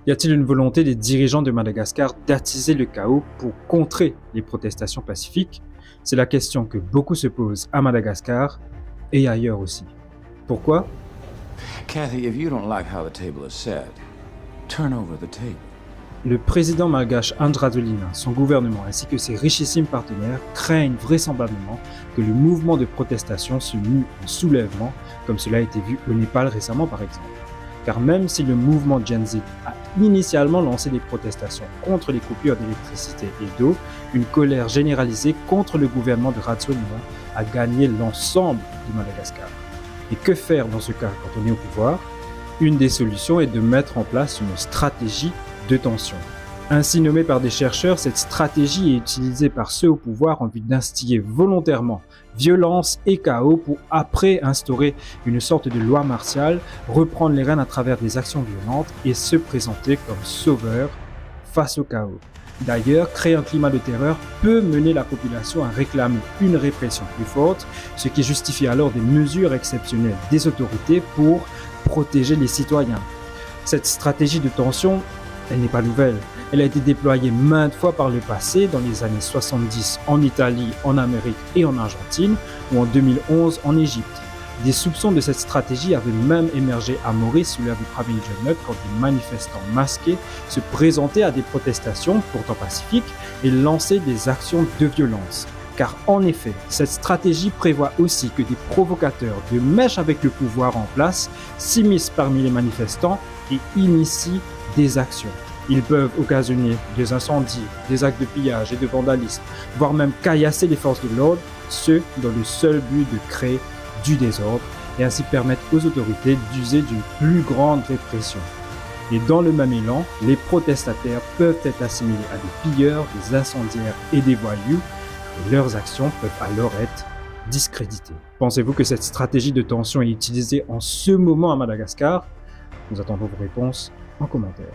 Y a-t-il une volonté des dirigeants de Madagascar d'attiser le chaos pour contrer les protestations pacifiques? C'est la question que beaucoup se posent à Madagascar et ailleurs aussi. Pourquoi? Kathy, if you don't like how the table is set, turn over the table. Le président malgache Andry Rajoelina, son gouvernement ainsi que ses richissimes partenaires craignent vraisemblablement que le mouvement de protestation se mue en soulèvement, comme cela a été vu au Népal récemment par exemple. Car même si le mouvement Gen Z a initialement lancé des protestations contre les coupures d'électricité et d'eau, une colère généralisée contre le gouvernement de Rajoelina a gagné l'ensemble du Madagascar. Et que faire dans ce cas quand on est au pouvoir? Une des solutions est de mettre en place une stratégie de tension. Ainsi nommée par des chercheurs, cette stratégie est utilisée par ceux au pouvoir en vue d'instiller volontairement violence et chaos pour après instaurer une sorte de loi martiale, reprendre les rênes à travers des actions violentes et se présenter comme sauveur face au chaos. D'ailleurs, créer un climat de terreur peut mener la population à réclamer une répression plus forte, ce qui justifie alors des mesures exceptionnelles des autorités pour protéger les citoyens. Cette stratégie de tension, elle n'est pas nouvelle. Elle a été déployée maintes fois par le passé, dans les années 70 en Italie, en Amérique et en Argentine, ou en 2011 en Égypte. Des soupçons de cette stratégie avaient même émergé à Maurice sous l'ère du Pravin Gordhan quand des manifestants masqués se présentaient à des protestations, pourtant pacifiques, et lançaient des actions de violence. Car en effet, cette stratégie prévoit aussi que des provocateurs de mèche avec le pouvoir en place s'immiscent parmi les manifestants et initient des actions. Ils peuvent occasionner des incendies, des actes de pillage et de vandalisme, voire même caillasser les forces de l'ordre, ce dans le seul but de créer du désordre et ainsi permettre aux autorités d'user d'une plus grande répression. Et dans le même élan, les protestataires peuvent être assimilés à des pilleurs, des incendiaires et des voyous, et leurs actions peuvent alors être discréditées. Pensez-vous que cette stratégie de tension est utilisée en ce moment à Madagascar? Nous attendons vos réponses en commentaire.